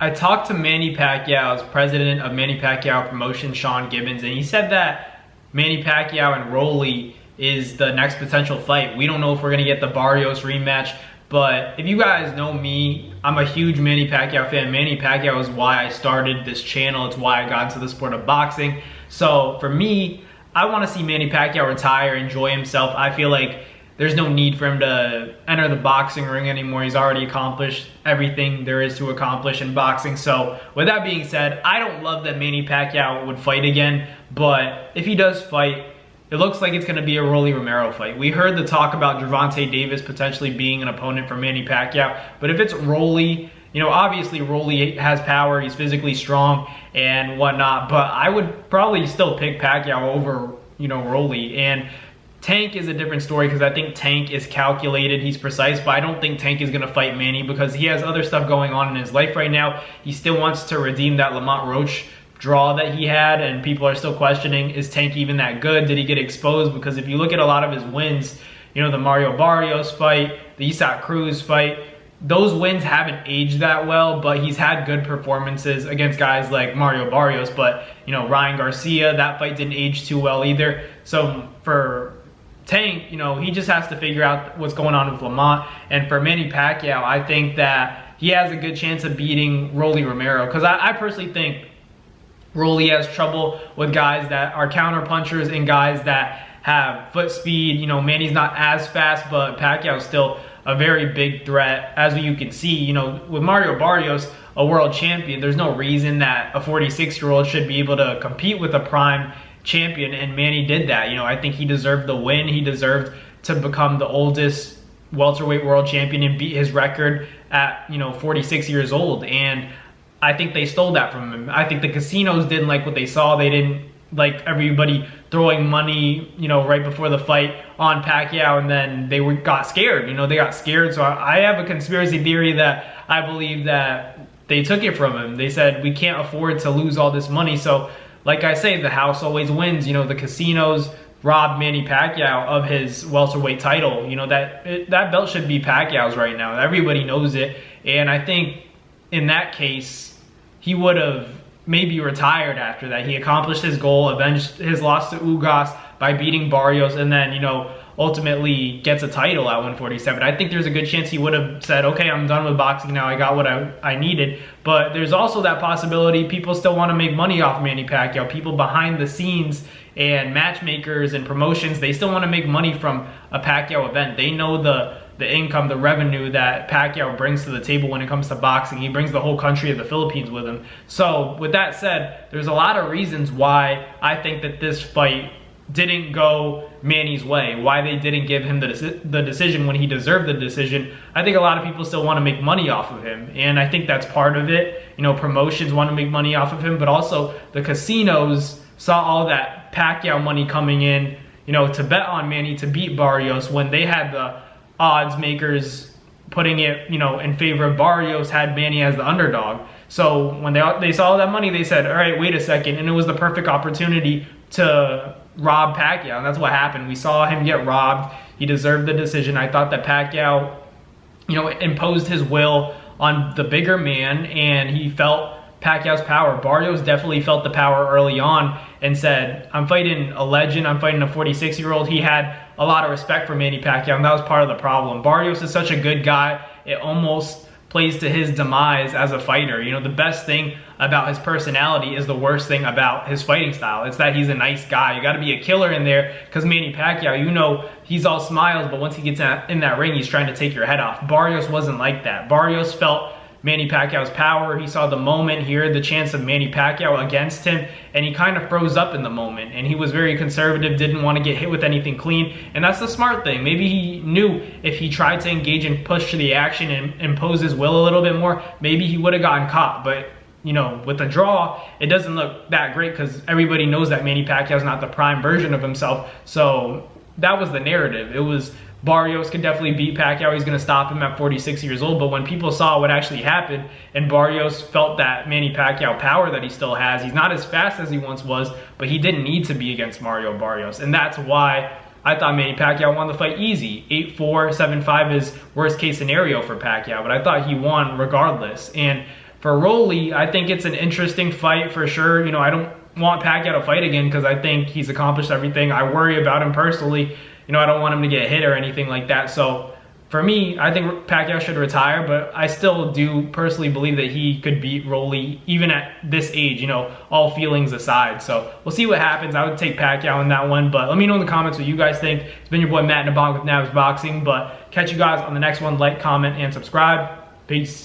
I talked to Manny Pacquiao's president of Manny Pacquiao Promotions, Sean Gibbons, and he said that Manny Pacquiao and Roelly is the next potential fight. We don't know if we're going to get the Barrios rematch, but if you guys know me, I'm a huge Manny Pacquiao fan. Manny Pacquiao is why I started this channel. It's why I got into the sport of boxing. So for me, I want to see Manny Pacquiao retire, enjoy himself. I feel like there's no need for him to enter the boxing ring anymore. He's already accomplished everything there is to accomplish in boxing. So with that being said, I don't love that Manny Pacquiao would fight again, but if he does fight, it looks like it's going to be a Rolly Romero fight. We heard the talk about Gervonta Davis potentially being an opponent for Manny Pacquiao, but if it's Rolly, you know, obviously Rolly has power, he's physically strong and whatnot, but I would probably still pick Pacquiao over, you know, Rolly. And Tank is a different story because I think Tank is calculated, he's precise, but I don't think Tank is going to fight Manny because he has other stuff going on in his life right now. He still wants to redeem that Lamont Roach draw that he had, and people are still questioning, is Tank even that good? Did he get exposed? Because if you look at a lot of his wins, you know, the Mario Barrios fight, the Isaac Cruz fight, those wins haven't aged that well, but he's had good performances against guys like Mario Barrios, but, you know, Ryan Garcia, that fight didn't age too well either. So for Tank, you know, he just has to figure out what's going on with Lamont. And for Manny Pacquiao, I think that he has a good chance of beating Rolly Romero, because I personally think Rolly has trouble with guys that are counter punchers and guys that have foot speed. You know, Manny's not as fast, but Pacquiao's still a very big threat. As you can see, you know, with Mario Barrios, a world champion, there's no reason that a 46-year-old should be able to compete with a prime champion, and Manny did that. You know, I think he deserved the win. He deserved to become the oldest welterweight world champion and beat his record at, you know, 46 years old. And I think they stole that from him. I think the casinos didn't like what they saw. They didn't like everybody throwing money, you know, right before the fight on Pacquiao, and then they got scared. You know, they got scared. So I have a conspiracy theory that I believe that they took it from him. They said, we can't afford to lose all this money. So like I say, the house always wins. You know, the casinos robbed Manny Pacquiao of his welterweight title. You know, that belt should be Pacquiao's right now. Everybody knows it. And I think in that case, he would have maybe retired after that. He accomplished his goal, avenged his loss to Ugas by beating Barrios, and then, you know, ultimately gets a title at 147. I think there's a good chance he would have said, okay, I'm done with boxing now, I got what I needed. But there's also that possibility people still want to make money off Manny Pacquiao. People behind the scenes and matchmakers and promotions, they still want to make money from a Pacquiao event. They know the income, the revenue that Pacquiao brings to the table when it comes to boxing. He brings the whole country of the Philippines with him. So with that said, there's a lot of reasons why I think that this fight didn't go Manny's way, why they didn't give him the decision when he deserved the decision. I think a lot of people still want to make money off of him, and I think that's part of it. You know, promotions want to make money off of him, but also the casinos saw all that Pacquiao money coming in, you know, to bet on Manny to beat Barrios when they had the odds makers putting it, you know, in favor of Barrios, had Manny as the underdog. So when they saw all that money, they said, all right, wait a second, and it was the perfect opportunity to rob Pacquiao, and that's what happened. We saw him get robbed. He deserved the decision. I thought that Pacquiao, you know, imposed his will on the bigger man, and he felt Pacquiao's power. Barrios definitely felt the power early on and said, I'm fighting a legend, I'm fighting a 46-year-old. He had a lot of respect for Manny Pacquiao, and that was part of the problem. Barrios is such a good guy, it almost plays to his demise as a fighter. You know, the best thing about his personality is the worst thing about his fighting style. It's that he's a nice guy. You got to be a killer in there, because Manny Pacquiao, you know, he's all smiles, but once he gets in that ring, he's trying to take your head off. Barrios wasn't like that. Barrios felt Manny Pacquiao's power. He saw the moment, he heard the chance of Manny Pacquiao against him, and he kind of froze up in the moment. And he was very conservative, didn't want to get hit with anything clean, and that's the smart thing. Maybe he knew if he tried to engage and push to the action and impose his will a little bit more, maybe he would have gotten caught. But, you know, with a draw, it doesn't look that great because everybody knows that Manny Pacquiao's not the prime version of himself. So that was the narrative. It was Barrios could definitely beat Pacquiao. He's going to stop him at 46 years old. But when people saw what actually happened, and Barrios felt that Manny Pacquiao power that he still has, he's not as fast as he once was, but he didn't need to be against Mario Barrios. And that's why I thought Manny Pacquiao won the fight easy. 8-4, 7-5 is worst case scenario for Pacquiao, but I thought he won regardless. And for Roelly, I think it's an interesting fight for sure. You know, I don't want Pacquiao to fight again because I think he's accomplished everything. I worry about him personally. You know, I don't want him to get hit or anything like that. So for me, I think Pacquiao should retire, but I still do personally believe that he could beat Roelly even at this age, you know, all feelings aside. So we'll see what happens. I would take Pacquiao in that one, but let me know in the comments what you guys think. It's been your boy Matt Nabong with Nabs Boxing, but catch you guys on the next one. Like, comment, and subscribe. Peace.